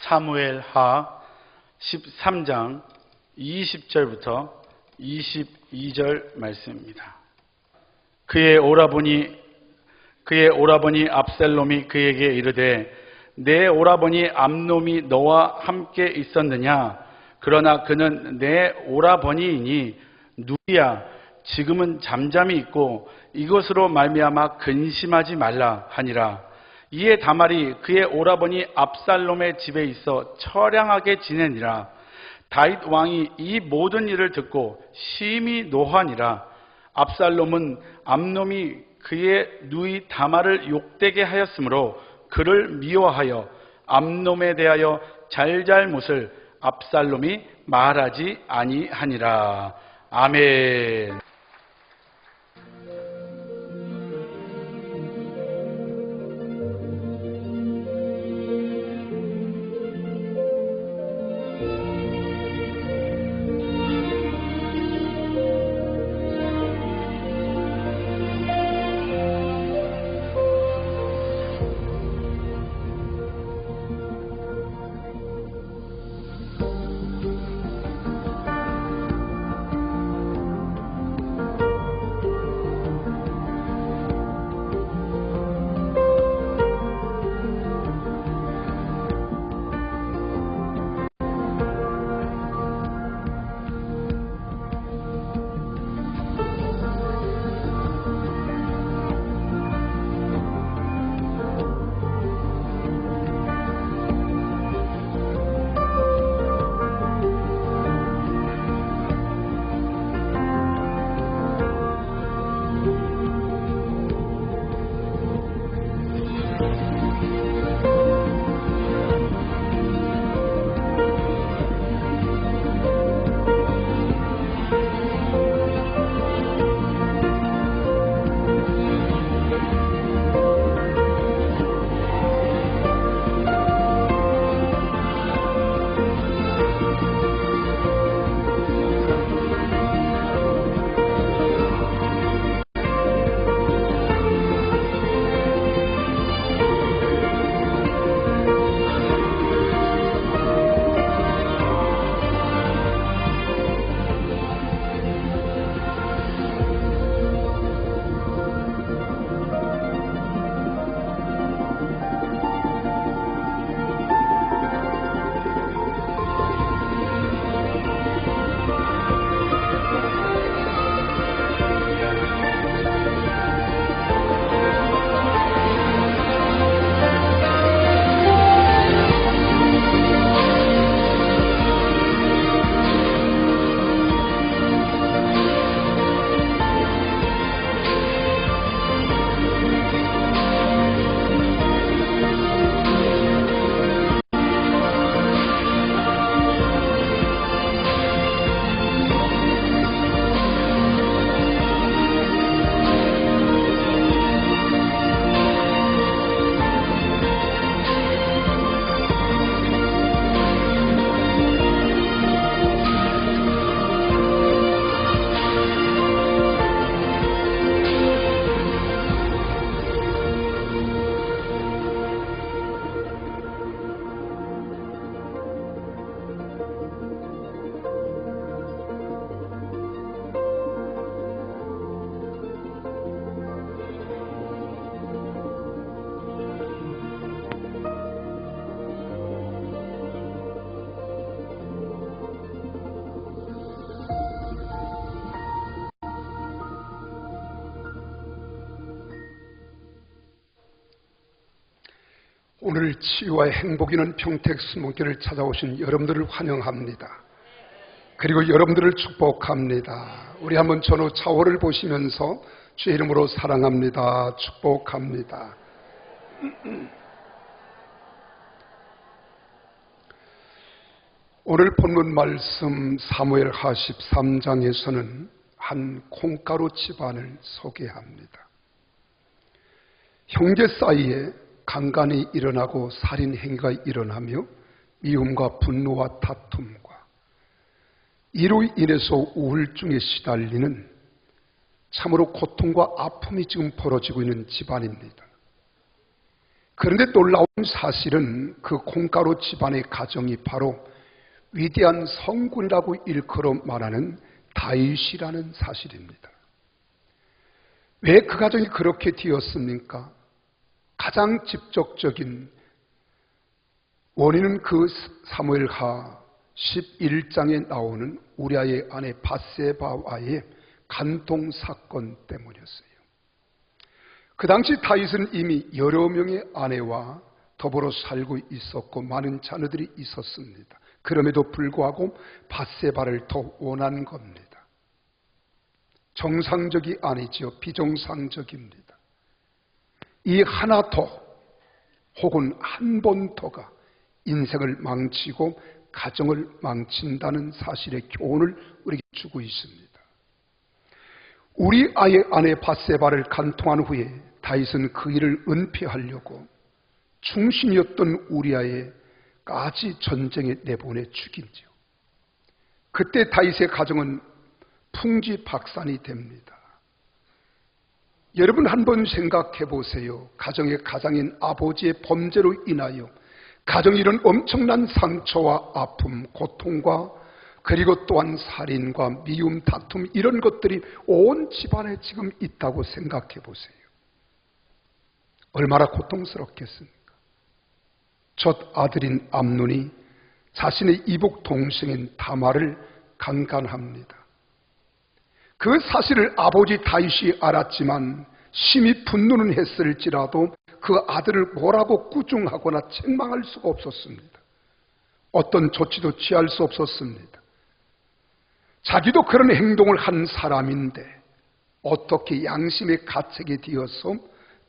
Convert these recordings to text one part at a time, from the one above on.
사무엘하 13장 20절부터 22절 말씀입니다. 그의 오라버니 압살롬이 그에게 이르되 내 오라버니 암놈이 너와 함께 있었느냐? 그러나 그는 내 오라버니이니 누구야? 지금은 잠잠히 있고 이것으로 말미암아 근심하지 말라 하니라. 이에 다말이 그의 오라버니 압살롬의 집에 있어 처량하게 지내니라. 다윗 왕이 이 모든 일을 듣고 심히 노하니라. 압살롬은 암놈이 그의 누이 다말을 욕되게 하였으므로 그를 미워하여 암놈에 대하여 잘잘못을 압살롬이 말하지 아니하니라. 아멘. 오늘 치유와 행복 있는 평택 수목교를 찾아오신 여러분들을 환영합니다. 그리고 여러분들을 축복합니다. 우리 한번 전후 차호를 보시면서 주의 이름으로 사랑합니다. 축복합니다. 오늘 본문 말씀 사무엘하 13장에서는 한 콩가루 집안을 소개합니다. 형제 사이에 강간이 일어나고 살인 행위가 일어나며 미움과 분노와 다툼과 이로 인해서 우울증에 시달리는 참으로 고통과 아픔이 지금 벌어지고 있는 집안입니다. 그런데 놀라운 사실은 그 콩가루 집안의 가정이 바로 위대한 성군이라고 일컬어 말하는 다윗이라는 사실입니다. 왜 그 가정이 그렇게 되었습니까? 가장 직접적인 원인은 그 사무엘하 11장에 나오는 우리아의 아내 밧세바와의 간통 사건 때문이었어요. 그 당시 다윗은 이미 여러 명의 아내와 더불어 살고 있었고 많은 자녀들이 있었습니다. 그럼에도 불구하고 밧세바를 더 원한 겁니다. 정상적이 아니지요. 비정상적입니다. 이 하나 더 혹은 한 번 더가 인생을 망치고 가정을 망친다는 사실의 교훈을 우리에게 주고 있습니다. 우리 아의 아내 밧세바를 간통한 후에 다윗은 그 일을 은폐하려고 충신이었던 우리아에까지 전쟁에 내보내 죽인지요. 그때 다윗의 가정은 풍지박산이 됩니다. 여러분 한번 생각해 보세요. 가정의 가장인 아버지의 범죄로 인하여 가정이 이런 엄청난 상처와 아픔, 고통과 그리고 또한 살인과 미움, 다툼 이런 것들이 온 집안에 지금 있다고 생각해 보세요. 얼마나 고통스럽겠습니까? 첫 아들인 암논이 자신의 이복 동생인 다말을 강간합니다. 그 사실을 아버지 다윗이 알았지만 심히 분노는 했을지라도 그 아들을 뭐라고 꾸중하거나 책망할 수가 없었습니다. 어떤 조치도 취할 수 없었습니다. 자기도 그런 행동을 한 사람인데 어떻게 양심의 가책이 되어서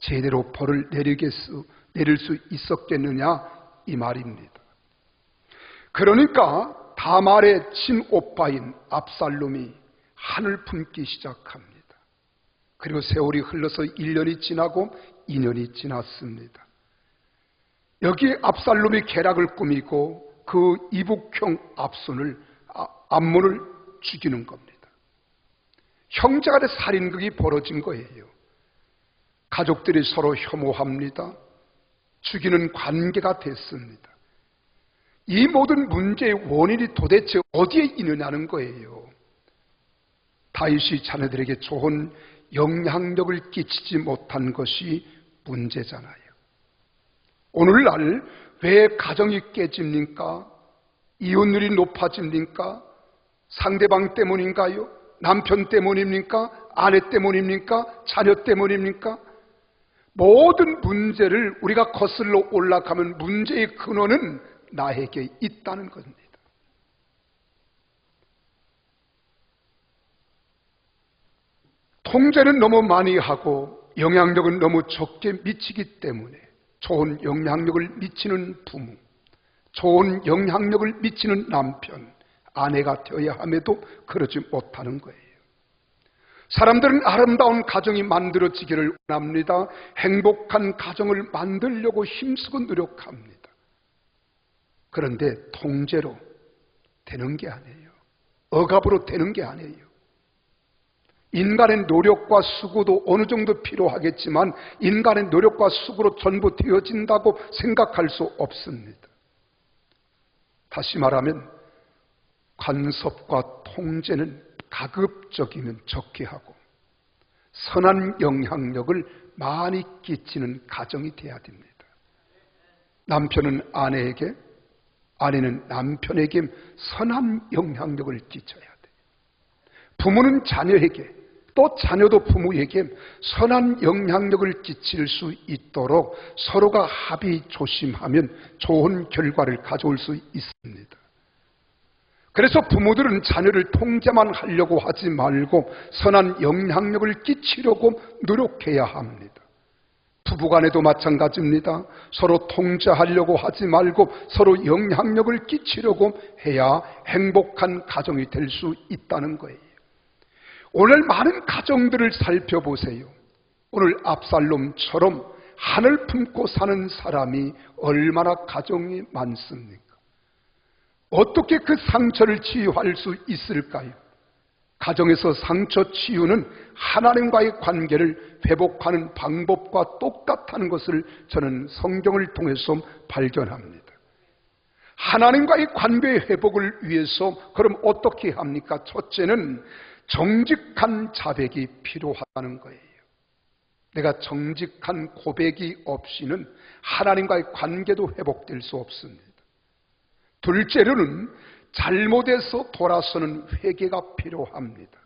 제대로 벌을 내릴 수 있었겠느냐 이 말입니다. 그러니까 다말의 친오빠인 압살롬이 한을 품기 시작합니다. 그리고 세월이 흘러서 1년이 지나고 2년이 지났습니다. 여기에 압살롬이 계략을 꾸미고 그 이북형 암몬을 죽이는 겁니다. 형제가 돼 살인극이 벌어진 거예요. 가족들이 서로 혐오합니다. 죽이는 관계가 됐습니다. 이 모든 문제의 원인이 도대체 어디에 있느냐는 거예요. 다윗이 자녀들에게 좋은 영향력을 끼치지 못한 것이 문제잖아요. 오늘날 왜 가정이 깨집니까? 이혼율이 높아집니까? 상대방 때문인가요? 남편 때문입니까? 아내 때문입니까? 자녀 때문입니까? 모든 문제를 우리가 거슬러 올라가면 문제의 근원은 나에게 있다는 겁니다. 통제는 너무 많이 하고 영향력은 너무 적게 미치기 때문에 좋은 영향력을 미치는 부모, 좋은 영향력을 미치는 남편, 아내가 되어야 함에도 그러지 못하는 거예요. 사람들은 아름다운 가정이 만들어지기를 원합니다. 행복한 가정을 만들려고 힘쓰고 노력합니다. 그런데 통제로 되는 게 아니에요. 억압으로 되는 게 아니에요. 인간의 노력과 수고도 어느 정도 필요하겠지만 인간의 노력과 수고로 전부 되어진다고 생각할 수 없습니다. 다시 말하면 간섭과 통제는 가급적이면 적게 하고 선한 영향력을 많이 끼치는 가정이 돼야 됩니다. 남편은 아내에게, 아내는 남편에게 선한 영향력을 끼쳐야 돼요. 부모는 자녀에게, 또 자녀도 부모에게 선한 영향력을 끼칠 수 있도록 서로가 합의 조심하면 좋은 결과를 가져올 수 있습니다. 그래서 부모들은 자녀를 통제만 하려고 하지 말고 선한 영향력을 끼치려고 노력해야 합니다. 부부간에도 마찬가지입니다. 서로 통제하려고 하지 말고 서로 영향력을 끼치려고 해야 행복한 가정이 될 수 있다는 거예요. 오늘 많은 가정들을 살펴보세요. 오늘 압살롬처럼 한을 품고 사는 사람이 얼마나 가정이 많습니까? 어떻게 그 상처를 치유할 수 있을까요? 가정에서 상처 치유는 하나님과의 관계를 회복하는 방법과 똑같다는 것을 저는 성경을 통해서 발견합니다. 하나님과의 관계 회복을 위해서 그럼 어떻게 합니까? 첫째는 정직한 자백이 필요하다는 거예요. 내가 정직한 고백이 없이는 하나님과의 관계도 회복될 수 없습니다. 둘째로는 잘못해서 돌아서는 회개가 필요합니다.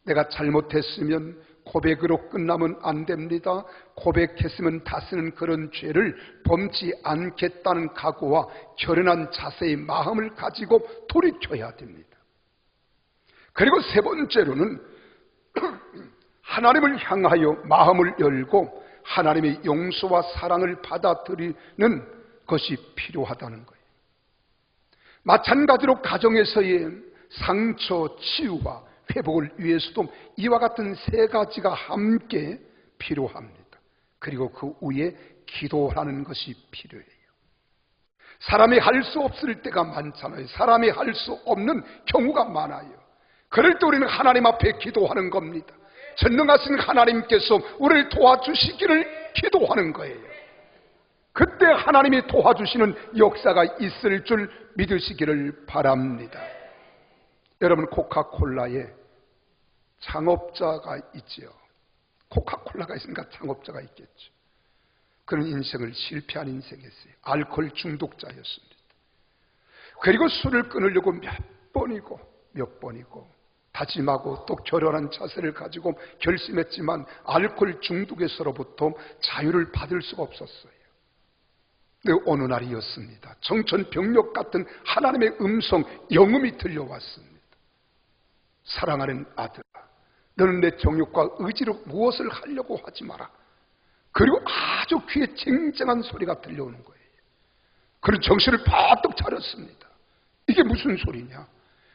내가 잘못했으면 고백으로 끝나면 안 됩니다. 고백했으면 다시는 그런 죄를 범치 않겠다는 각오와 결연한 자세의 마음을 가지고 돌이켜야 됩니다. 그리고 세 번째로는 하나님을 향하여 마음을 열고 하나님의 용서와 사랑을 받아들이는 것이 필요하다는 거예요. 마찬가지로 가정에서의 상처 치유와 회복을 위해서도 이와 같은 세 가지가 함께 필요합니다. 그리고 그 위에 기도하는 것이 필요해요. 사람이 할 수 없을 때가 많잖아요. 사람이 할 수 없는 경우가 많아요. 그럴 때 우리는 하나님 앞에 기도하는 겁니다. 전능하신 하나님께서 우리를 도와주시기를 기도하는 거예요. 그때 하나님이 도와주시는 역사가 있을 줄 믿으시기를 바랍니다. 여러분, 코카콜라에 창업자가 있지요. 코카콜라가 있으니까 창업자가 있겠죠. 그런 인생을 실패한 인생이었어요. 알코올 중독자였습니다. 그리고 술을 끊으려고 몇 번이고 다짐하고 또 결연한 자세를 가지고 결심했지만 알코올 중독에서로부터 자유를 받을 수가 없었어요. 어느 날이었습니다. 정천벽력 같은 하나님의 음성, 영음이 들려왔습니다. 사랑하는 아들아, 너는 내 정욕과 의지로 무엇을 하려고 하지 마라. 그리고 아주 귀에 쟁쟁한 소리가 들려오는 거예요. 그런 정신을 바짝 차렸습니다. 이게 무슨 소리냐?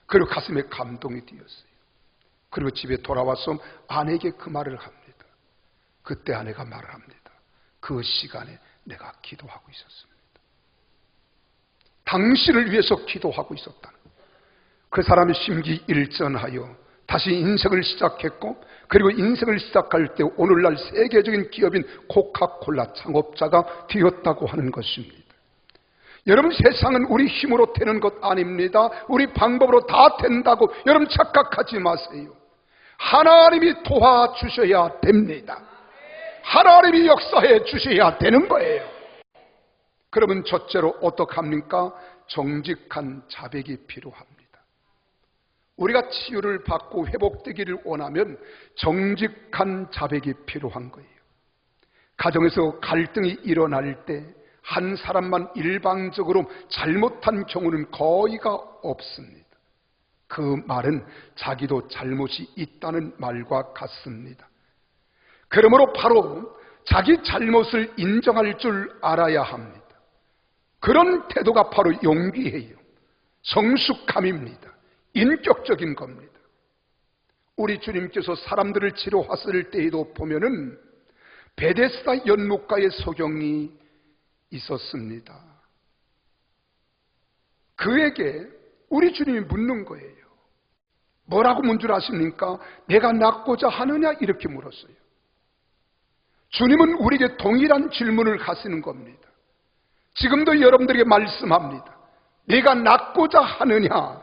그리고 가슴에 감동이 뛰었어요. 그리고 집에 돌아와서 아내에게 그 말을 합니다. 그때 아내가 말을 합니다. 그 시간에 내가 기도하고 있었습니다. 당신을 위해서 기도하고 있었다는 거예요. 그 사람이 심기일전하여 다시 인생을 시작했고, 그리고 인생을 시작할 때 오늘날 세계적인 기업인 코카콜라 창업자가 되었다고 하는 것입니다. 여러분, 세상은 우리 힘으로 되는 것 아닙니다. 우리 방법으로 다 된다고 여러분 착각하지 마세요. 하나님이 도와주셔야 됩니다. 하나님이 역사해 주셔야 되는 거예요. 그러면 첫째로 어떻게 합니까? 정직한 자백이 필요합니다. 우리가 치유를 받고 회복되기를 원하면 정직한 자백이 필요한 거예요. 가정에서 갈등이 일어날 때 한 사람만 일방적으로 잘못한 경우는 거의가 없습니다. 그 말은 자기도 잘못이 있다는 말과 같습니다. 그러므로 바로 자기 잘못을 인정할 줄 알아야 합니다. 그런 태도가 바로 용기예요. 성숙함입니다. 인격적인 겁니다. 우리 주님께서 사람들을 치료하실 때에도 보면은 베데스다 연못가에 소경이 있었습니다. 그에게 우리 주님이 묻는 거예요. 뭐라고 문 줄 아십니까? 내가 낫고자 하느냐? 이렇게 물었어요. 주님은 우리에게 동일한 질문을 하시는 겁니다. 지금도 여러분들에게 말씀합니다. 내가 낫고자 하느냐?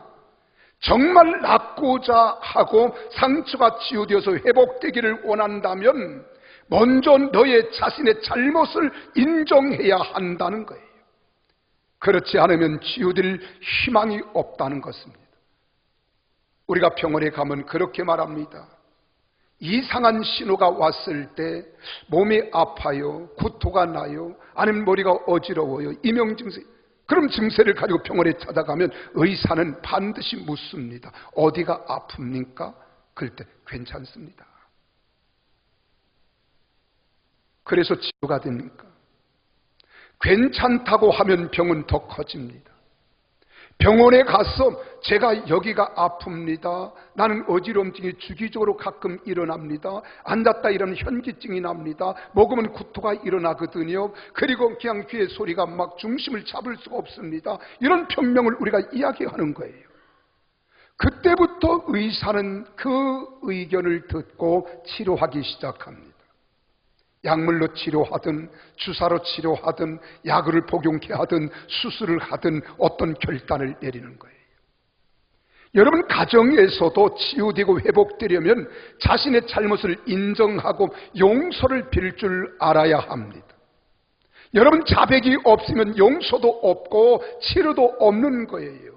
정말 낫고자 하고 상처가 치유되어서 회복되기를 원한다면 먼저 너의 자신의 잘못을 인정해야 한다는 거예요. 그렇지 않으면 치유될 희망이 없다는 것입니다. 우리가 병원에 가면 그렇게 말합니다. 이상한 신호가 왔을 때 몸이 아파요, 구토가 나요, 아니면 머리가 어지러워요, 이명증세. 그럼 증세를 가지고 병원에 찾아가면 의사는 반드시 묻습니다. 어디가 아픕니까? 그럴 때 괜찮습니다. 그래서 치유가 됩니까? 괜찮다고 하면 병은 더 커집니다. 병원에 가서 제가 여기가 아픕니다. 나는 어지럼증이 주기적으로 가끔 일어납니다. 앉았다 일어나면 현기증이 납니다. 먹으면 구토가 일어나거든요. 그리고 그냥 귀에 소리가 막 중심을 잡을 수가 없습니다. 이런 병명을 우리가 이야기하는 거예요. 그때부터 의사는 그 의견을 듣고 치료하기 시작합니다. 약물로 치료하든 주사로 치료하든 약을 복용케 하든 수술을 하든 어떤 결단을 내리는 거예요. 여러분, 가정에서도 치유되고 회복되려면 자신의 잘못을 인정하고 용서를 빌 줄 알아야 합니다. 여러분, 자백이 없으면 용서도 없고 치료도 없는 거예요.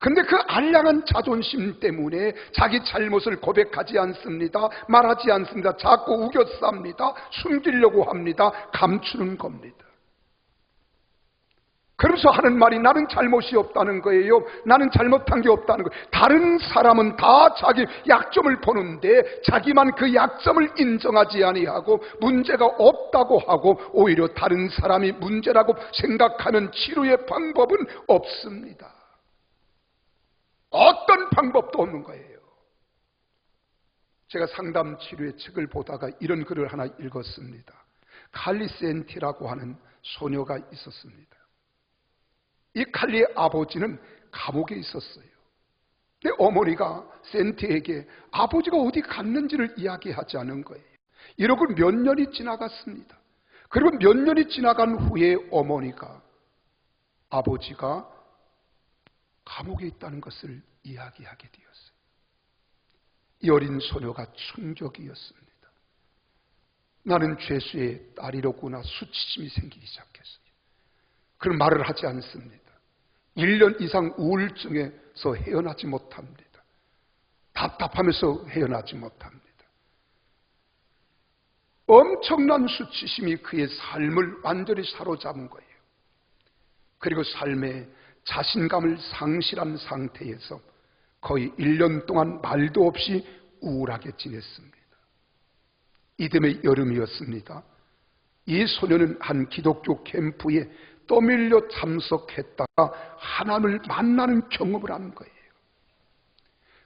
근데 그 알량한 자존심 때문에 자기 잘못을 고백하지 않습니다. 말하지 않습니다. 자꾸 우겨쌉니다. 숨기려고 합니다. 감추는 겁니다. 그러면서 하는 말이 나는 잘못이 없다는 거예요. 나는 잘못한 게 없다는 거예요. 다른 사람은 다 자기 약점을 보는데 자기만 그 약점을 인정하지 아니하고 문제가 없다고 하고 오히려 다른 사람이 문제라고 생각하면 치료의 방법은 없습니다. 어떤 방법도 없는 거예요. 제가 상담 치료의 책을 보다가 이런 글을 하나 읽었습니다. 칼리 센티라고 하는 소녀가 있었습니다. 이 칼리의 아버지는 감옥에 있었어요. 근데 어머니가 센티에게 아버지가 어디 갔는지를 이야기하지 않은 거예요. 이러고 몇 년이 지나갔습니다. 그리고 몇 년이 지나간 후에 어머니가 아버지가 감옥에 있다는 것을 이야기하게 되었어요. 이 어린 소녀가 충격이었습니다. 나는 죄수의 딸이로구나. 수치심이 생기기 시작했어요. 그런 말을 하지 않습니다. 1년 이상 우울증에서 헤어나지 못합니다. 답답하면서 헤어나지 못합니다. 엄청난 수치심이 그의 삶을 완전히 사로잡은 거예요. 그리고 삶에 자신감을 상실한 상태에서 거의 1년 동안 말도 없이 우울하게 지냈습니다. 이듬해 여름이었습니다. 이 소녀는 한 기독교 캠프에 떠밀려 참석했다가 하나님을 만나는 경험을 한 거예요.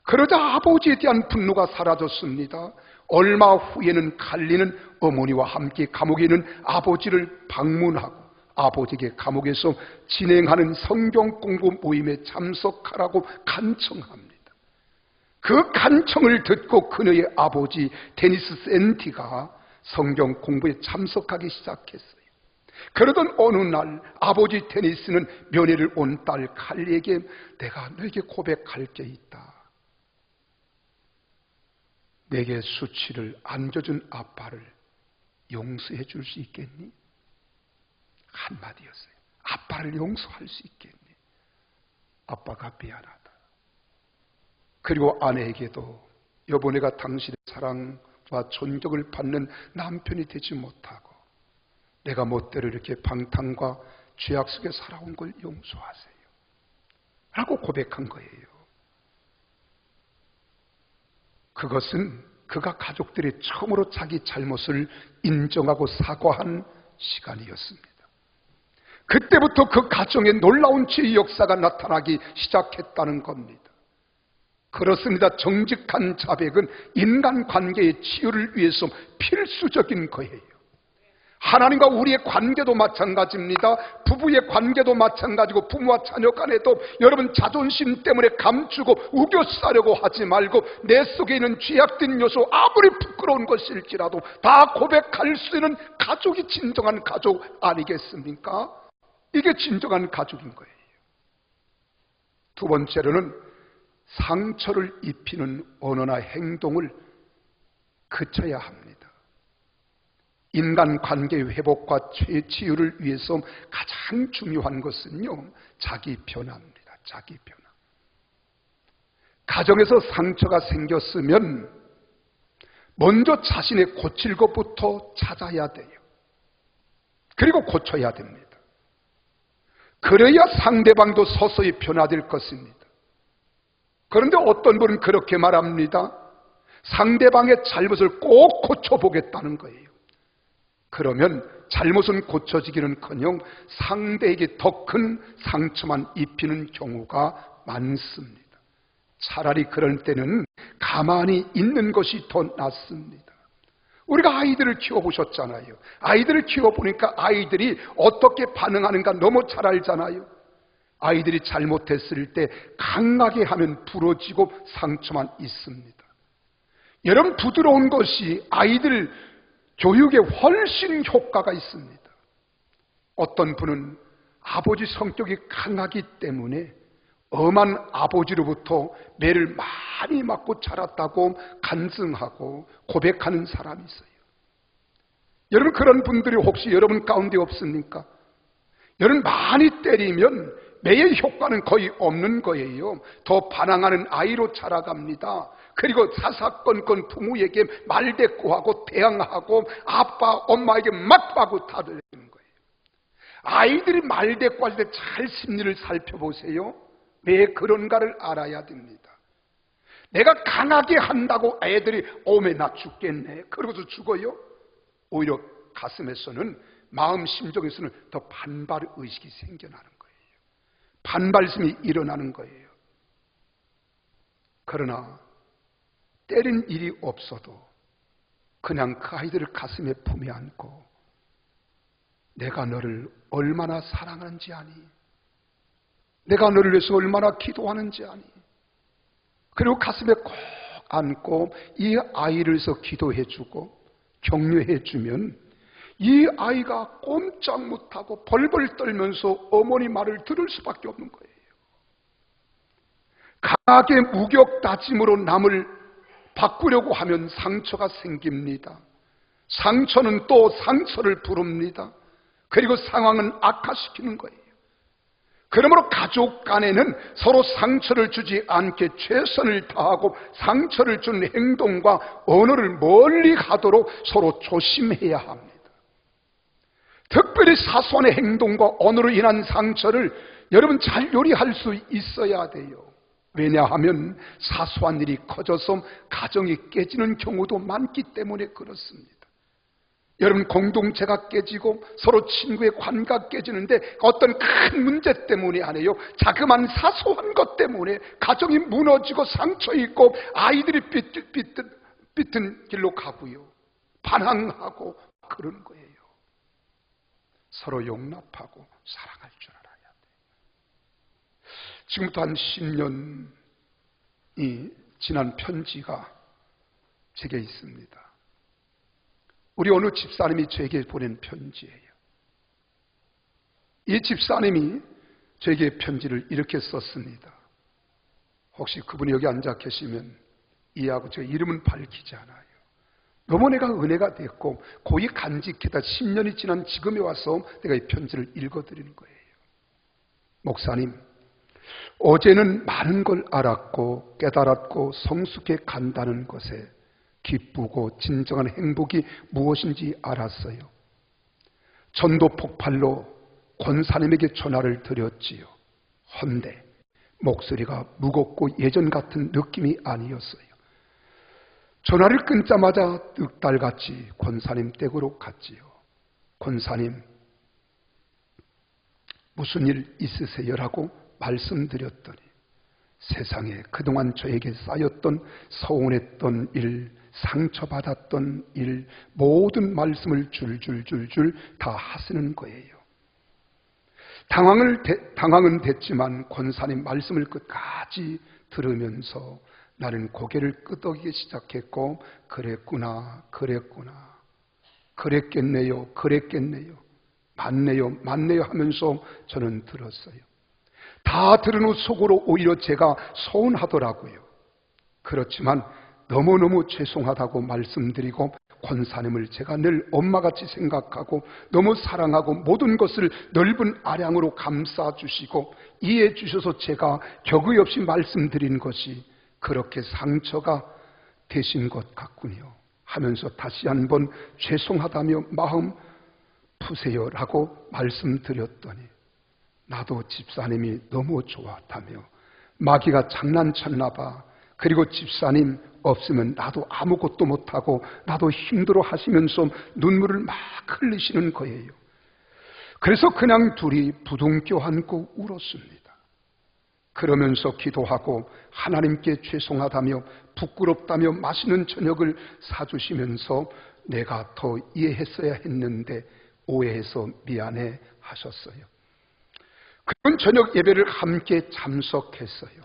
그러자 아버지에 대한 분노가 사라졌습니다. 얼마 후에는 칼리는 어머니와 함께 감옥에 있는 아버지를 방문하고 아버지에게 감옥에서 진행하는 성경 공부 모임에 참석하라고 간청합니다. 그 간청을 듣고 그녀의 아버지 데니스 센티가 성경 공부에 참석하기 시작했어요. 그러던 어느 날 아버지 데니스는 면회를 온 딸 칼리에게 내가 너에게 고백할 게 있다. 내게 수치를 안겨준 아빠를 용서해 줄 수 있겠니? 한마디였어요. 아빠를 용서할 수 있겠니? 아빠가 미안하다. 그리고 아내에게도 여보, 내가 당신의 사랑과 존경을 받는 남편이 되지 못하고 내가 멋대로 이렇게 방탕과 죄악 속에 살아온 걸 용서하세요 라고 고백한 거예요. 그것은 그가 가족들이 처음으로 자기 잘못을 인정하고 사과한 시간이었습니다. 그때부터 그 가정에 놀라운 치유의 역사가 나타나기 시작했다는 겁니다. 그렇습니다. 정직한 자백은 인간관계의 치유를 위해서 필수적인 거예요. 하나님과 우리의 관계도 마찬가지입니다. 부부의 관계도 마찬가지고 부모와 자녀 간에도 여러분 자존심 때문에 감추고 우겨싸려고 하지 말고 내 속에 있는 죄악된 요소 아무리 부끄러운 것일지라도 다 고백할 수 있는 가족이 진정한 가족 아니겠습니까? 이게 진정한 가족인 거예요. 두 번째로는 상처를 입히는 언어나 행동을 그쳐야 합니다. 인간관계의 회복과 치유를 위해서 가장 중요한 것은요, 자기 변화입니다. 자기 변화. 가정에서 상처가 생겼으면 먼저 자신의 고칠 것부터 찾아야 돼요. 그리고 고쳐야 됩니다. 그래야 상대방도 서서히 변화될 것입니다. 그런데 어떤 분은 그렇게 말합니다. 상대방의 잘못을 꼭 고쳐보겠다는 거예요. 그러면 잘못은 고쳐지기는커녕 상대에게 더 큰 상처만 입히는 경우가 많습니다. 차라리 그럴 때는 가만히 있는 것이 더 낫습니다. 우리가 아이들을 키워보셨잖아요. 아이들을 키워보니까 아이들이 어떻게 반응하는가 너무 잘 알잖아요. 아이들이 잘못했을 때 강하게 하면 부러지고 상처만 있습니다. 여러분, 부드러운 것이 아이들 교육에 훨씬 효과가 있습니다. 어떤 분은 아버지 성격이 강하기 때문에 엄한 아버지로부터 매를 많이 맞고 자랐다고 간증하고 고백하는 사람이 있어요. 여러분, 그런 분들이 혹시 여러분 가운데 없습니까? 여러분, 많이 때리면 매의 효과는 거의 없는 거예요. 더 반항하는 아이로 자라갑니다. 그리고 사사건건 부모에게 말대꾸하고 대항하고 아빠, 엄마에게 맞바고 타들리는 거예요. 아이들이 말대꾸할 때 잘 심리를 살펴보세요. 왜 그런가를 알아야 됩니다. 내가 강하게 한다고 애들이 오메 나 죽겠네 그러고서 죽어요? 오히려 가슴에서는, 마음 심정에서는 더 반발 의식이 생겨나는 거예요. 반발심이 일어나는 거예요. 그러나 때린 일이 없어도 그냥 그 아이들을 가슴에 품에 안고 내가 너를 얼마나 사랑하는지 아니? 내가 너를 위해서 얼마나 기도하는지 아니? 그리고 가슴에 꼭 안고 이 아이를 위해서 기도해주고 격려해주면 이 아이가 꼼짝 못하고 벌벌 떨면서 어머니 말을 들을 수밖에 없는 거예요. 강하게 무격다짐으로 남을 바꾸려고 하면 상처가 생깁니다. 상처는 또 상처를 부릅니다. 그리고 상황은 악화시키는 거예요. 그러므로 가족 간에는 서로 상처를 주지 않게 최선을 다하고 상처를 주는 행동과 언어를 멀리 하도록 서로 조심해야 합니다. 특별히 사소한 행동과 언어로 인한 상처를 여러분 잘 요리할 수 있어야 돼요. 왜냐하면 사소한 일이 커져서 가정이 깨지는 경우도 많기 때문에 그렇습니다. 여러분, 공동체가 깨지고 서로 친구의 관계가 깨지는데 어떤 큰 문제 때문이 아니에요. 자그마한 사소한 것 때문에 가정이 무너지고 상처 있고 아이들이 삐뚤 길로 가고요. 반항하고 그런 거예요. 서로 용납하고 사랑할 줄 알아야 돼요. 지금부터 한 10년이 지난 편지가 제게 있습니다. 우리 어느 집사님이 저에게 보낸 편지예요. 이 집사님이 저에게 편지를 이렇게 썼습니다. 혹시 그분이 여기 앉아 계시면 이해하고, 제가 이름은 밝히지 않아요. 너무 내가 은혜가 됐고 고이 간직해다 10년이 지난 지금에 와서 내가 이 편지를 읽어드리는 거예요. 목사님, 어제는 많은 걸 알았고 깨달았고 성숙해 간다는 것에 기쁘고 진정한 행복이 무엇인지 알았어요. 전도 폭발로 권사님에게 전화를 드렸지요. 헌데 목소리가 무겁고 예전 같은 느낌이 아니었어요. 전화를 끊자마자 늑달같이 권사님 댁으로 갔지요. 권사님, 무슨 일 있으세요라고 말씀드렸더니 세상에 그동안 저에게 쌓였던 서운했던 일, 상처받았던 일, 모든 말씀을 줄줄줄줄 다 하시는 거예요. 당황은 됐지만 권사님 말씀을 끝까지 들으면서 나는 고개를 끄덕이기 시작했고, 그랬구나, 그랬겠네요, 맞네요 하면서 저는 들었어요. 다 들은 후 속으로 오히려 제가 서운하더라고요. 그렇지만 너무너무 죄송하다고 말씀드리고, 권사님을 제가 늘 엄마같이 생각하고 너무 사랑하고 모든 것을 넓은 아량으로 감싸주시고 이해해 주셔서 제가 격의 없이 말씀드린 것이 그렇게 상처가 되신 것 같군요 하면서 다시 한번 죄송하다며 마음 푸세요라고 말씀드렸더니, 나도 집사님이 너무 좋았다며 마귀가 장난쳤나 봐. 그리고 집사님 없으면 나도 아무것도 못하고 나도 힘들어 하시면서 눈물을 막 흘리시는 거예요. 그래서 그냥 둘이 부둥켜 안고 울었습니다. 그러면서 기도하고 하나님께 죄송하다며 부끄럽다며 맛있는 저녁을 사주시면서 내가 더 이해했어야 했는데 오해해서 미안해 하셨어요. 그런 저녁 예배를 함께 참석했어요.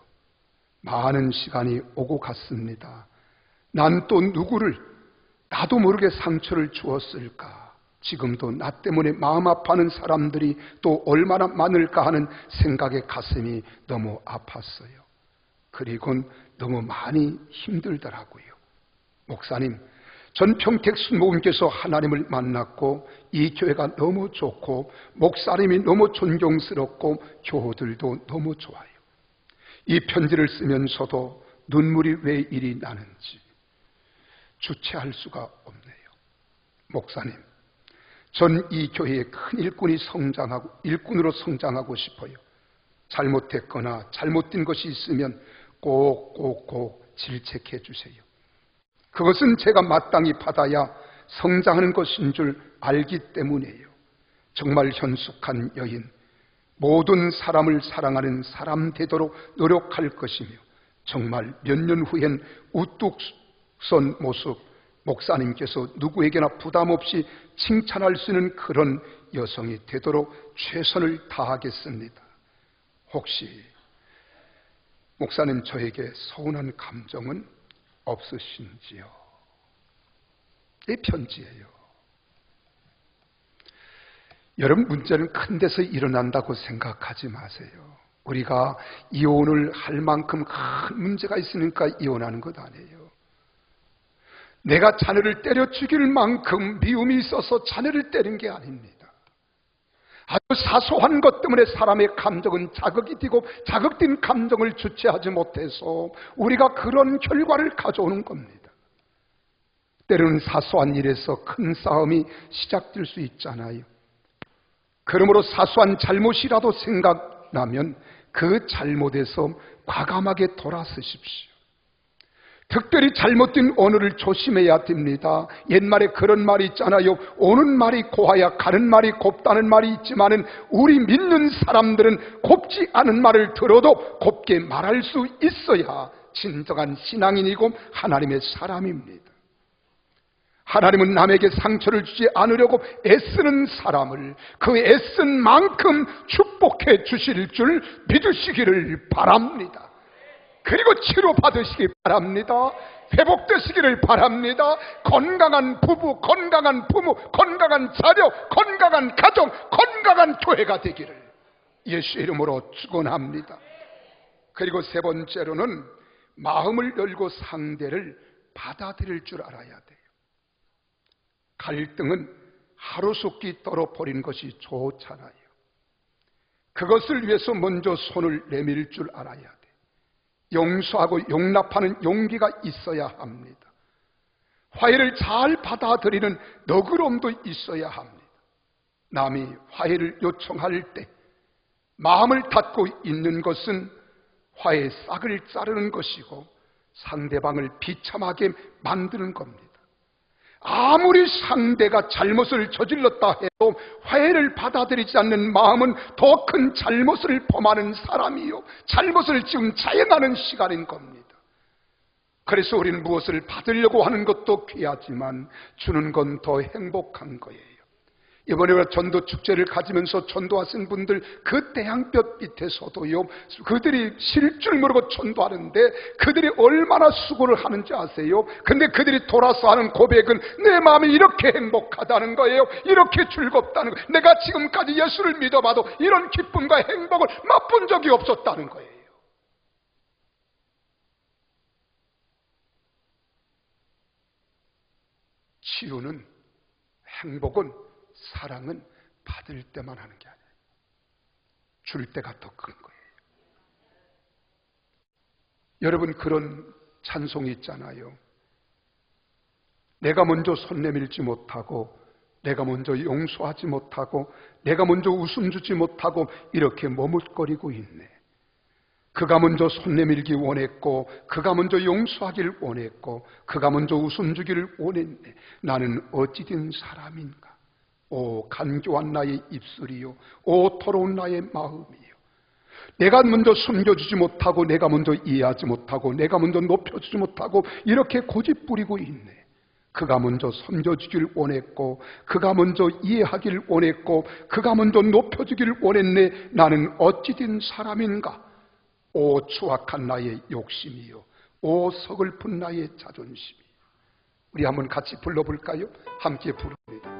많은 시간이 오고 갔습니다. 난 또 누구를 나도 모르게 상처를 주었을까? 지금도 나 때문에 마음 아파하는 사람들이 또 얼마나 많을까 하는 생각에 가슴이 너무 아팠어요. 그리고 너무 많이 힘들더라고요. 목사님, 전 평택 순복음께서 하나님을 만났고 이 교회가 너무 좋고 목사님이 너무 존경스럽고 교우들도 너무 좋아요. 이 편지를 쓰면서도 눈물이 왜 이리 나는지 주체할 수가 없네요. 목사님, 전 이 교회의 큰 일꾼으로 성장하고 싶어요. 잘못했거나 잘못된 것이 있으면 꼭 질책해 주세요. 그것은 제가 마땅히 받아야 성장하는 것인 줄 알기 때문이에요. 정말 현숙한 여인, 모든 사람을 사랑하는 사람 되도록 노력할 것이며 정말 몇 년 후엔 우뚝 선 모습, 목사님께서 누구에게나 부담 없이 칭찬할 수 있는 그런 여성이 되도록 최선을 다하겠습니다. 혹시 목사님 저에게 서운한 감정은 없으신지요? 이 편지예요. 여러분, 문제는 큰 데서 일어난다고 생각하지 마세요. 우리가 이혼을 할 만큼 큰 문제가 있으니까 이혼하는 것 아니에요. 내가 자녀를 때려 죽일 만큼 미움이 있어서 자녀를 때린 게 아닙니다. 아주 사소한 것 때문에 사람의 감정은 자극이 되고 자극된 감정을 주체하지 못해서 우리가 그런 결과를 가져오는 겁니다. 때로는 사소한 일에서 큰 싸움이 시작될 수 있잖아요. 그러므로 사소한 잘못이라도 생각나면 그 잘못에서 과감하게 돌아서십시오. 특별히 잘못된 언어를 조심해야 됩니다. 옛말에 그런 말이 있잖아요. 오는 말이 고와야 가는 말이 곱다는 말이 있지만은 우리 믿는 사람들은 곱지 않은 말을 들어도 곱게 말할 수 있어야 진정한 신앙인이고 하나님의 사람입니다. 하나님은 남에게 상처를 주지 않으려고 애쓰는 사람을 그 애쓴 만큼 축복해 주실 줄 믿으시기를 바랍니다. 그리고 치료받으시기 바랍니다. 회복되시기를 바랍니다. 건강한 부부, 건강한 부모, 건강한 자녀, 건강한 가정, 건강한 교회가 되기를 예수의 이름으로 축원합니다. 그리고 세 번째로는 마음을 열고 상대를 받아들일 줄 알아야 돼요. 갈등은 하루속히 떨어버리는 것이 좋잖아요. 그것을 위해서 먼저 손을 내밀 줄 알아야 돼요. 용서하고 용납하는 용기가 있어야 합니다. 화해를 잘 받아들이는 너그러움도 있어야 합니다. 남이 화해를 요청할 때 마음을 닫고 있는 것은 화해의 싹을 자르는 것이고 상대방을 비참하게 만드는 겁니다. 아무리 상대가 잘못을 저질렀다 해도 화해를 받아들이지 않는 마음은 더 큰 잘못을 범하는 사람이요, 잘못을 지금 자행하는 시간인 겁니다. 그래서 우리는 무엇을 받으려고 하는 것도 귀하지만 주는 건 더 행복한 거예요. 이번에 전도 축제를 가지면서 전도하신 분들 그 태양볕 밑에서도요, 그들이 쉴 줄 모르고 전도하는데 그들이 얼마나 수고를 하는지 아세요? 근데 그들이 돌아서 하는 고백은 내 마음이 이렇게 행복하다는 거예요. 이렇게 즐겁다는 거예요. 내가 지금까지 예수를 믿어봐도 이런 기쁨과 행복을 맛본 적이 없었다는 거예요. 치유는, 행복은, 사랑은 받을 때만 하는 게 아니에요. 줄 때가 더 큰 거예요. 여러분, 그런 찬송이 있잖아요. 내가 먼저 손 내밀지 못하고, 내가 먼저 용서하지 못하고, 내가 먼저 웃음 주지 못하고 이렇게 머뭇거리고 있네. 그가 먼저 손 내밀기 원했고, 그가 먼저 용서하기를 원했고, 그가 먼저 웃음 주기를 원했네. 나는 어찌 된 사람인가? 오 간교한 나의 입술이요, 오 더러운 나의 마음이요. 내가 먼저 숨겨주지 못하고, 내가 먼저 이해하지 못하고, 내가 먼저 높여주지 못하고 이렇게 고집부리고 있네. 그가 먼저 섬겨주길 원했고, 그가 먼저 이해하길 원했고, 그가 먼저 높여주길 원했네. 나는 어찌 된 사람인가? 오 추악한 나의 욕심이요, 오 서글픈 나의 자존심이요. 우리 한번 같이 불러볼까요? 함께 부릅니다.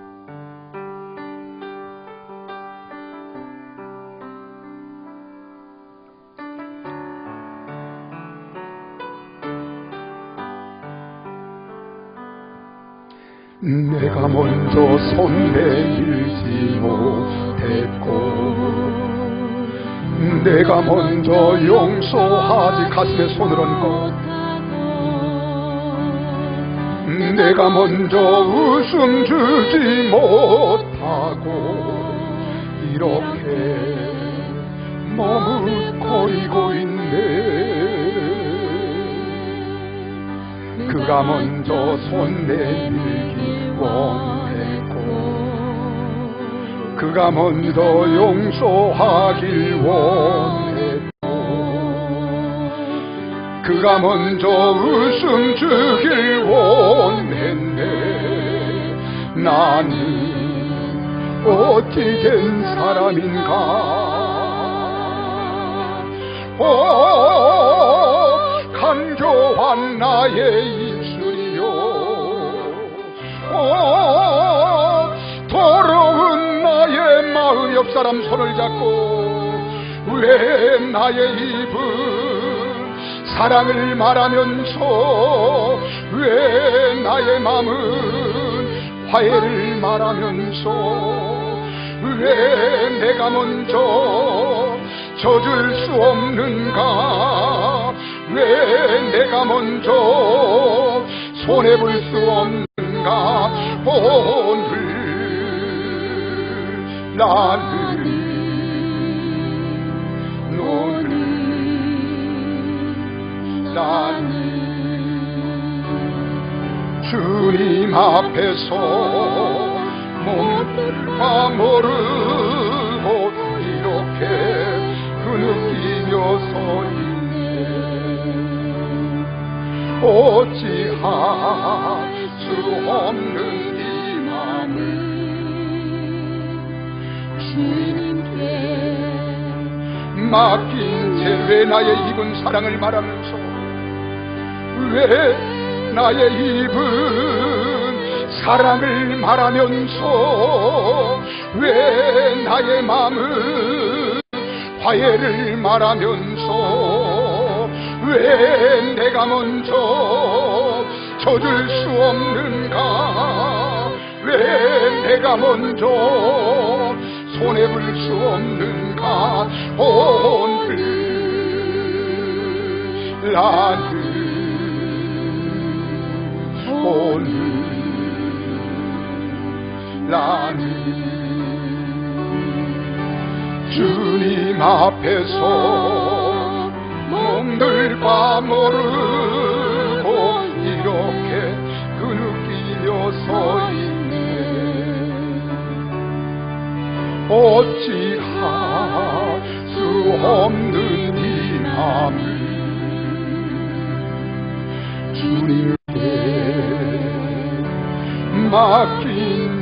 내가 먼저 손 내밀지 못했고, 내가 먼저 용서하지, 가슴에 손을 얹고, 내가 먼저 웃음 주지 못하고 이렇게 머뭇거리고 있네. 그가 먼저 손 내밀기 원했고, 그가 먼저 용서하길 원했고, 그가 먼저 웃음 주길 원했네. 나는 어찌 된 사람인가? 오 간교한 나의 입술이요, 오 더러운 나의 마음. 옆 사람 손을 잡고, 왜 나의 입은 사랑을 말하면서, 왜 나의 마음은 화해를 말하면서, 왜 내가 먼저 져줄 수 없는가? 왜 내가 먼저 손해볼 수 없는가? 오늘 나는 너를, 나는 주님 앞에서 몸둘바 모르고 이렇게 흐느끼며 서 있네. 어찌할 수 없는 이 맘을 주님께 맡긴 채, 왜 나의 입은 사랑을 말하면서, 왜 나의 입은 사랑을 말하면서, 왜 나의 마음은 화해를 말하면서, 왜 내가 먼저 져줄 수 없는가? 왜 내가 먼저 손해볼 수 없는가? 오늘 나는, 오늘 나는 주님 앞에서 몸둘바 모르고 이렇게 흐느끼며 서 있네. 어찌할 수 없는 이 맘을 주님께 맡긴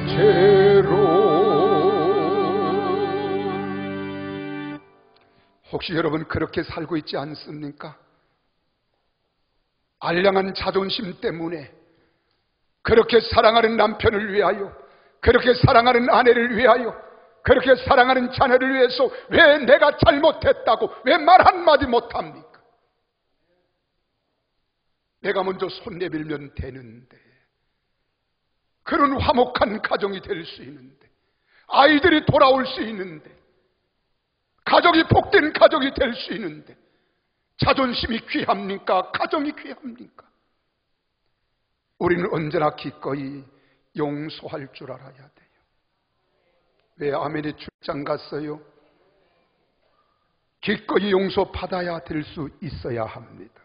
채로. 혹시 여러분 그렇게 살고 있지 않습니까? 알량한 자존심 때문에 그렇게 사랑하는 남편을 위하여, 그렇게 사랑하는 아내를 위하여, 그렇게 사랑하는 자녀를 위해서 왜 내가 잘못했다고 왜 말 한마디 못합니까? 내가 먼저 손 내밀면 되는데, 그런 화목한 가정이 될 수 있는데, 아이들이 돌아올 수 있는데, 가족이 복된 가족이 될 수 있는데, 자존심이 귀합니까? 가정이 귀합니까? 우리는 언제나 기꺼이 용서할 줄 알아야 돼요. 왜 아멘이 출장 갔어요? 기꺼이 용서받아야 될 수 있어야 합니다.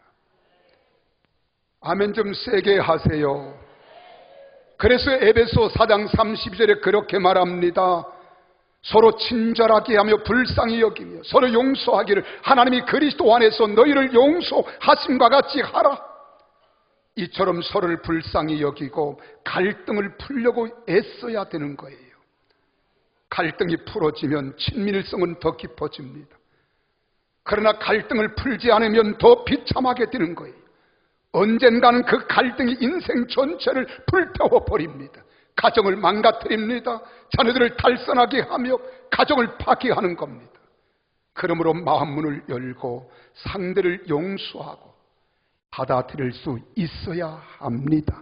아멘 좀 세게 하세요. 그래서 에베소 4장 32절에 그렇게 말합니다. 서로 친절하게 하며 불쌍히 여기며 서로 용서하기를 하나님이 그리스도 안에서 너희를 용서하심과 같이 하라. 이처럼 서로를 불쌍히 여기고 갈등을 풀려고 애써야 되는 거예요. 갈등이 풀어지면 친밀성은 더 깊어집니다. 그러나 갈등을 풀지 않으면 더 비참하게 되는 거예요. 언젠가는 그 갈등이 인생 전체를 불태워 버립니다. 가정을 망가뜨립니다. 자녀들을 탈선하게 하며 가정을 파괴하는 겁니다. 그러므로 마음문을 열고 상대를 용서하고 받아들일 수 있어야 합니다.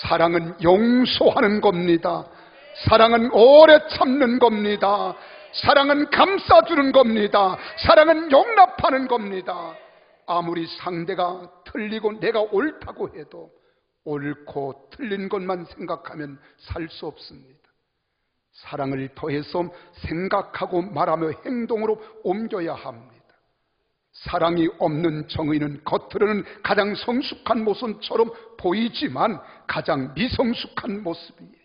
사랑은 용서하는 겁니다. 사랑은 오래 참는 겁니다. 사랑은 감싸주는 겁니다. 사랑은 용납하는 겁니다. 아무리 상대가 틀리고 내가 옳다고 해도 옳고 틀린 것만 생각하면 살 수 없습니다. 사랑을 더해서 생각하고 말하며 행동으로 옮겨야 합니다. 사랑이 없는 정의는 겉으로는 가장 성숙한 모습처럼 보이지만 가장 미성숙한 모습이에요.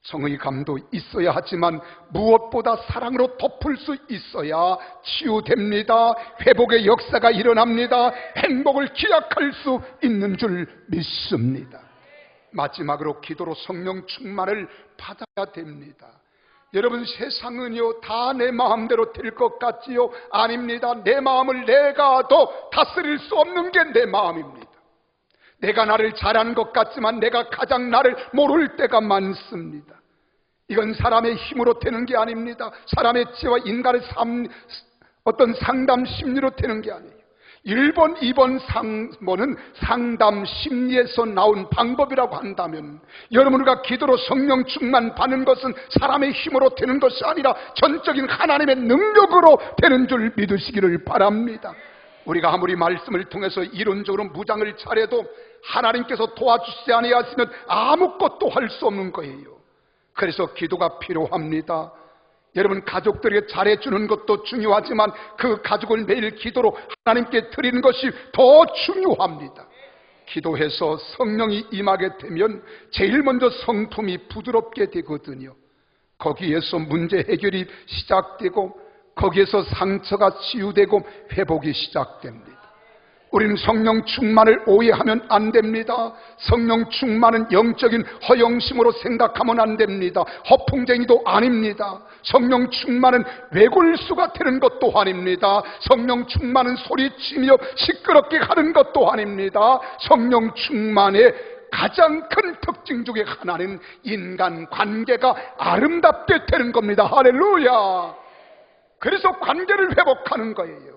정의감도 있어야 하지만 무엇보다 사랑으로 덮을 수 있어야 치유됩니다. 회복의 역사가 일어납니다. 행복을 기약할 수 있는 줄 믿습니다. 마지막으로 기도로 성령 충만을 받아야 됩니다. 여러분, 세상은요 다 내 마음대로 될 것 같지요? 아닙니다. 내 마음을 내가 더 다스릴 수 없는 게 내 마음입니다. 내가 나를 잘하는 것 같지만 내가 가장 나를 모를 때가 많습니다. 이건 사람의 힘으로 되는 게 아닙니다. 사람의 지혜와 인간의 어떤 상담 심리로 되는 게 아니에요. 1번, 2번, 3번은 상담 심리에서 나온 방법이라고 한다면 여러분, 우리가 기도로 성령 충만 받는 것은 사람의 힘으로 되는 것이 아니라 전적인 하나님의 능력으로 되는 줄 믿으시기를 바랍니다. 우리가 아무리 말씀을 통해서 이론적으로 무장을 차려도 하나님께서 도와주시지 아니하시면 아무것도 할 수 없는 거예요. 그래서 기도가 필요합니다. 여러분, 가족들에게 잘해주는 것도 중요하지만 그 가족을 매일 기도로 하나님께 드리는 것이 더 중요합니다. 기도해서 성령이 임하게 되면 제일 먼저 성품이 부드럽게 되거든요. 거기에서 문제 해결이 시작되고 거기에서 상처가 치유되고 회복이 시작됩니다. 우리는 성령 충만을 오해하면 안 됩니다. 성령 충만은 영적인 허영심으로 생각하면 안 됩니다. 허풍쟁이도 아닙니다. 성령 충만은 외골수가 되는 것도 아닙니다. 성령 충만은 소리치며 시끄럽게 하는 것도 아닙니다. 성령 충만의 가장 큰 특징 중에 하나는 인간 관계가 아름답게 되는 겁니다. 할렐루야. 그래서 관계를 회복하는 거예요.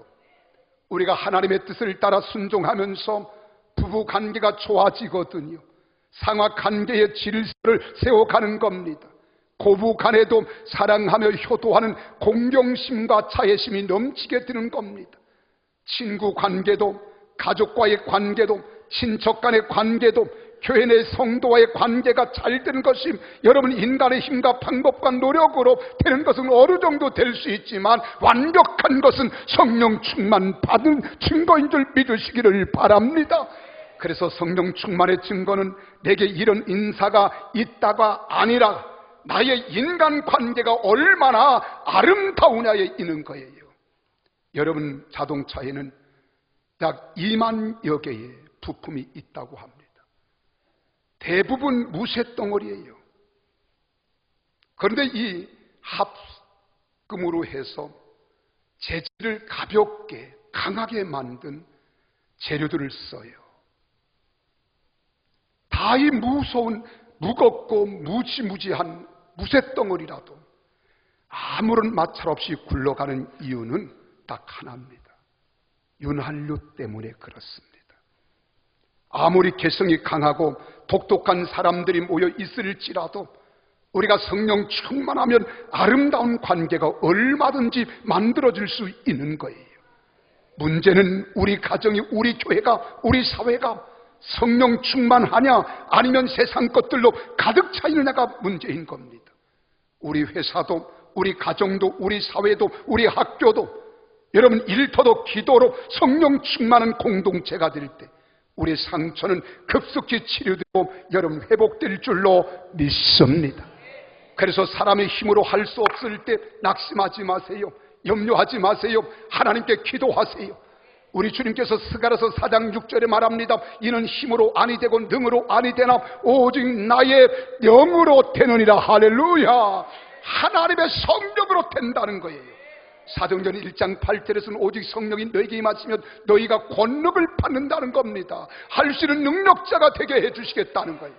우리가 하나님의 뜻을 따라 순종하면서 부부 관계가 좋아지거든요. 상하 관계의 질서를 세워가는 겁니다. 고부 간에도 사랑하며 효도하는 공경심과 자애심이 넘치게 되는 겁니다. 친구 관계도, 가족과의 관계도, 친척 간의 관계도, 교회 내 성도와의 관계가 잘 되는 것이 여러분, 인간의 힘과 방법과 노력으로 되는 것은 어느 정도 될 수 있지만 완벽한 것은 성령 충만 받은 증거인 줄 믿으시기를 바랍니다. 그래서 성령 충만의 증거는 내게 이런 인사가 있다가 아니라 나의 인간 관계가 얼마나 아름다우냐에 있는 거예요. 여러분, 자동차에는 약 2만여 개의 부품이 있다고 합니다. 대부분 무쇠덩어리예요. 그런데 이 합금으로 해서 재질을 가볍게 강하게 만든 재료들을 써요. 다 이 무서운, 무겁고 무지무지한 무쇠덩어리라도 아무런 마찰 없이 굴러가는 이유는 딱 하나입니다. 윤활유 때문에 그렇습니다. 아무리 개성이 강하고 독특한 사람들이 모여 있을지라도 우리가 성령 충만하면 아름다운 관계가 얼마든지 만들어질 수 있는 거예요. 문제는 우리 가정이, 우리 교회가, 우리 사회가 성령 충만하냐 아니면 세상 것들로 가득 차 있느냐가 문제인 겁니다. 우리 회사도, 우리 가정도, 우리 사회도, 우리 학교도, 여러분 일터도 기도로 성령 충만한 공동체가 될 때 우리 상처는 급속히 치료되고 여러분 회복될 줄로 믿습니다. 그래서 사람의 힘으로 할 수 없을 때 낙심하지 마세요. 염려하지 마세요. 하나님께 기도하세요. 우리 주님께서 스가랴서 4장 6절에 말합니다. 이는 힘으로 아니 되고 능으로 아니 되나 오직 나의 영으로 되느니라. 할렐루야. 하나님의 성령으로 된다는 거예요. 사도행전 1장 8절에서는 오직 성령이 너희에게 임하시면 너희가 권능을 받는다는 겁니다. 할 수 있는 능력자가 되게 해주시겠다는 거예요.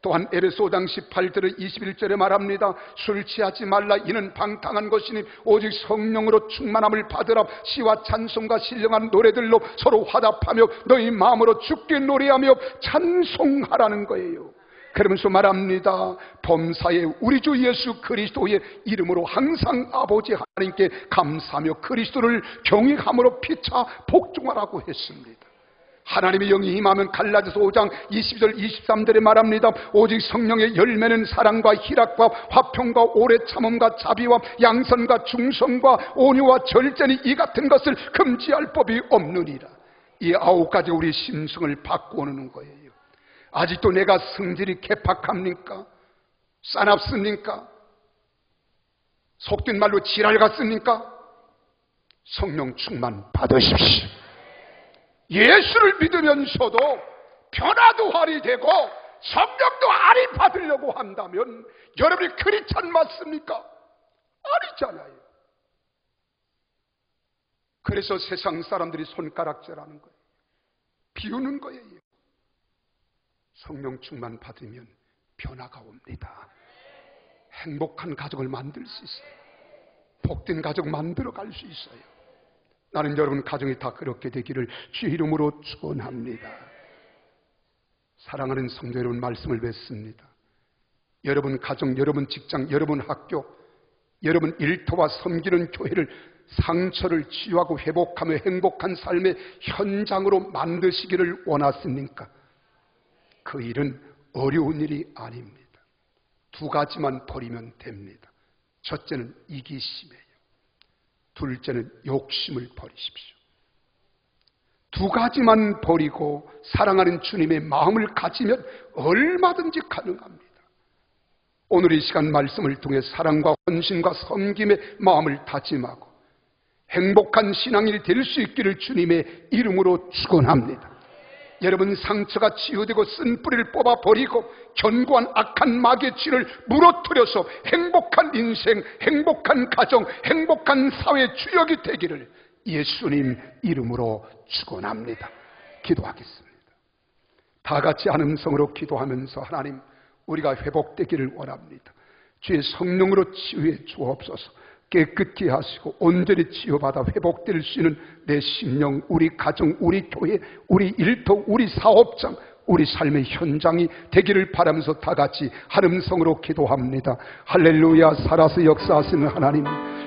또한 에베소 5장 18절에 21절에 말합니다. 술 취하지 말라. 이는 방탕한 것이니 오직 성령으로 충만함을 받으라. 시와 찬송과 신령한 노래들로 서로 화답하며 너희 마음으로 주께 노래하며 찬송하라는 거예요. 그러면서 말합니다. 범사에 우리 주 예수 그리스도의 이름으로 항상 아버지 하나님께 감사하며 그리스도를 경외함으로 피차 복종하라고 했습니다. 하나님의 영이 임하면 갈라디아서 5장 22절 23절에 말합니다. 오직 성령의 열매는 사랑과 희락과 화평과 오래 참음과 자비와 양선과 중성과 온유와 절제니 이 같은 것을 금지할 법이 없느니라. 이 9가지 우리 심성을 바꾸는 거예요. 아직도 내가 성질이 개팍합니까? 싸납습니까? 속된 말로 지랄 같습니까? 성령 충만 받으십시오. 예수를 믿으면서도 변화도 활이 되고 성령도 알이 받으려고 한다면 여러분이 크리스찬 맞습니까? 아니잖아요. 그래서 세상 사람들이 손가락질하는 거예요. 비우는 거예요. 성령 충만 받으면 변화가 옵니다. 행복한 가정을 만들 수 있어요. 복된 가정 만들어 갈 수 있어요. 나는 여러분 가정이 다 그렇게 되기를 주의 이름으로 축원합니다. 사랑하는 성도 여러분, 말씀을 뵙습니다. 여러분 가정, 여러분 직장, 여러분 학교, 여러분 일터와 섬기는 교회를 상처를 치유하고 회복하며 행복한 삶의 현장으로 만드시기를 원하십니까? 그 일은 어려운 일이 아닙니다. 2가지만 버리면 됩니다. 첫째는 이기심이에요. 둘째는 욕심을 버리십시오. 2가지만 버리고 사랑하는 주님의 마음을 가지면 얼마든지 가능합니다. 오늘 이 시간 말씀을 통해 사랑과 헌신과 섬김의 마음을 다짐하고 행복한 신앙인이 될 수 있기를 주님의 이름으로 축원합니다. 여러분 상처가 치유되고 쓴 뿌리를 뽑아버리고 견고한 악한 마귀의 쥐를 무너뜨려서 행복한 인생, 행복한 가정, 행복한 사회 주역이 되기를 예수님 이름으로 축원합니다. 기도하겠습니다. 다 같이 한 음성으로 기도하면서 하나님, 우리가 회복되기를 원합니다. 주의 성령으로 치유해 주옵소서. 깨끗게 하시고 온전히 치유받아 회복될 수 있는 내 심령, 우리 가정, 우리 교회, 우리 일터, 우리 사업장, 우리 삶의 현장이 되기를 바라면서 다 같이 한 음성으로 기도합니다. 할렐루야. 살아서 역사하시는 하나님,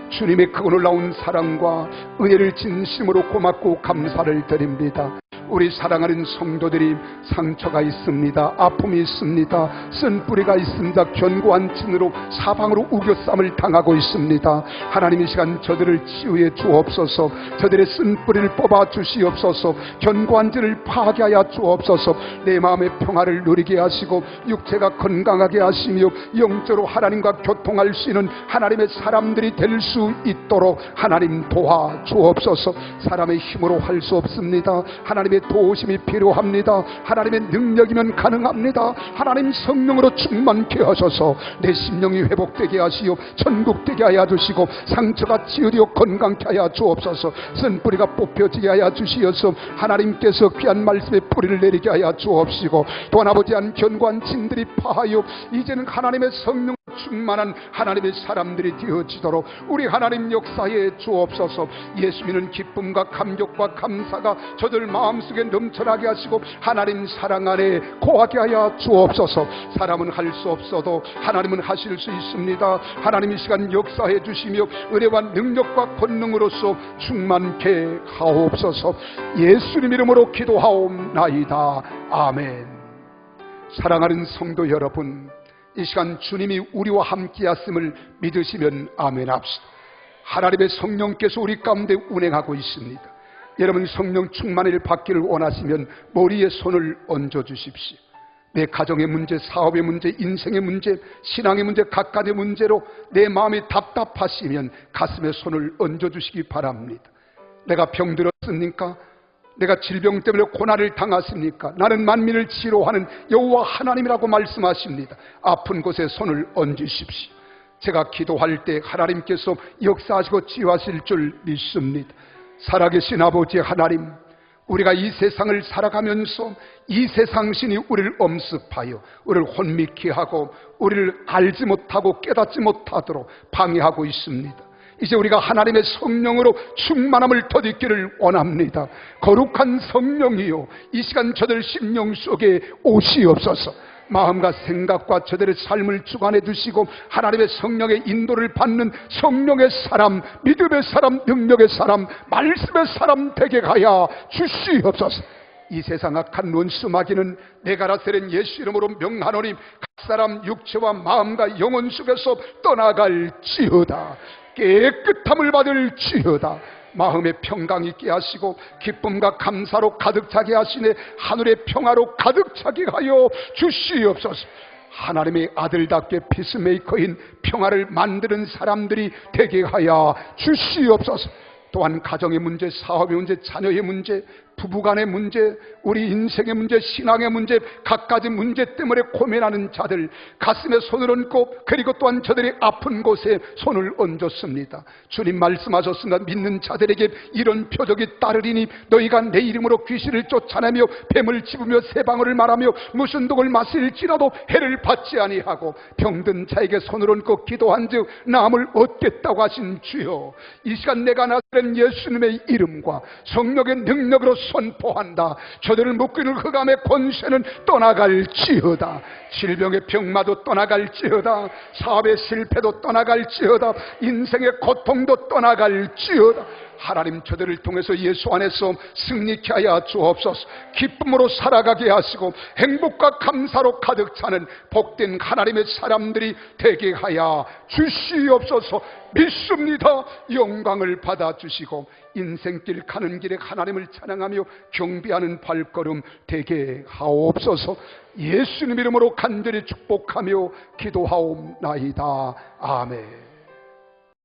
주님의 크고 놀라운 사랑과 은혜를 진심으로 고맙고 감사를 드립니다. 우리 사랑하는 성도들이 상처가 있습니다. 아픔이 있습니다. 쓴 뿌리가 있습니다. 견고한 진으로 사방으로 우겨쌈을 당하고 있습니다. 하나님, 이 시간 저들을 치유해 주옵소서. 저들의 쓴 뿌리를 뽑아 주시옵소서. 견고한 진을 파괴하여 주옵소서. 내 마음의 평화를 누리게 하시고 육체가 건강하게 하시며 영적으로 하나님과 교통할 수 있는 하나님의 사람들이 될 수 있도록 하나님 도와 주옵소서. 사람의 힘으로 할 수 없습니다. 하나님의 도우심이 필요합니다. 하나님의 능력이면 가능합니다. 하나님 성령으로 충만케 하셔서 내 심령이 회복되게 하시오. 천국되게 하여 주시고 상처가 치유되어 건강케 하여 주옵소서. 쓴 뿌리가 뽑혀지게 하여 주시어서 하나님께서 귀한 말씀에 뿌리를 내리게 하여 주옵시고, 또한 아버지한 견고한 진들이 파하여 이제는 하나님의 성령 충만한 하나님의 사람들이 되어지도록 우리 하나님 역사에 주옵소서. 예수 믿는 기쁨과 감격과 감사가 저들 마음속에 넘쳐나게 하시고 하나님 사랑 안에 거하게 하여 주옵소서. 사람은 할 수 없어도 하나님은 하실 수 있습니다. 하나님 이 시간 역사해 주시며 은혜와 능력과 권능으로서 충만케 하옵소서. 예수님 이름으로 기도하옵나이다. 아멘. 사랑하는 성도 여러분, 이 시간 주님이 우리와 함께 하심을 믿으시면 아멘 합시다. 하나님의 성령께서 우리 가운데 운행하고 있습니다. 여러분 성령 충만을 받기를 원하시면 머리에 손을 얹어 주십시오. 내 가정의 문제, 사업의 문제, 인생의 문제, 신앙의 문제, 각각의 문제로 내 마음이 답답하시면 가슴에 손을 얹어 주시기 바랍니다. 내가 병들었습니까? 내가 질병 때문에 고난을 당했습니까? 나는 만민을 치료하는 여호와 하나님이라고 말씀하십니다. 아픈 곳에 손을 얹으십시오. 제가 기도할 때 하나님께서 역사하시고 치유하실 줄 믿습니다. 살아계신 아버지 하나님, 우리가 이 세상을 살아가면서 이 세상 신이 우리를 엄습하여 우리를 혼미케 하고 우리를 알지 못하고 깨닫지 못하도록 방해하고 있습니다. 이제 우리가 하나님의 성령으로 충만함을 덧입기를 원합니다. 거룩한 성령이요, 이 시간 저들 심령 속에 오시옵소서. 마음과 생각과 저들의 삶을 주관해 두시고 하나님의 성령의 인도를 받는 성령의 사람, 믿음의 사람, 능력의 사람, 말씀의 사람 되게 하여 주시옵소서. 이 세상 악한 원수마귀는 네가라셀인 예수 이름으로 명하노니 각 사람 육체와 마음과 영혼 속에서 떠나갈지어다. 깨끗함을 받을지어다. 마음의 평강 있게 하시고 기쁨과 감사로 가득 차게 하시네 하늘의 평화로 가득 차게 하여 주시옵소서. 하나님의 아들답게 피스메이커인 평화를 만드는 사람들이 되게 하여 주시옵소서. 또한 가정의 문제, 사업의 문제, 자녀의 문제, 부부간의 문제, 우리 인생의 문제, 신앙의 문제, 갖가지 문제 때문에 고민하는 자들 가슴에 손을 얹고, 그리고 또한 저들이 아픈 곳에 손을 얹었습니다. 주님 말씀하셨습니다. 믿는 자들에게 이런 표적이 따르리니 너희가 내 이름으로 귀신을 쫓아내며 뱀을 집으며 새방울을 말하며 무슨 독을 마실지라도 해를 받지 아니하고 병든 자에게 손을 얹고 기도한즉 나음을 얻겠다고 하신 주여, 이 시간 내가 나서는 예수님의 이름과 성령의 능력으로 선포한다. 저들을 묶이는 흑암의 권세는 떠나갈지어다. 질병의 병마도 떠나갈지어다. 사업의 실패도 떠나갈지어다. 인생의 고통도 떠나갈지어다. 하나님, 저들을 통해서 예수 안에서 승리케 하여 주옵소서. 기쁨으로 살아가게 하시고 행복과 감사로 가득 차는 복된 하나님의 사람들이 되게 하여 주시옵소서. 믿습니다. 영광을 받아주시고 인생길 가는 길에 하나님을 찬양하며 경배하는 발걸음 되게 하옵소서. 예수님 이름으로 간절히 축복하며 기도하옵나이다. 아멘.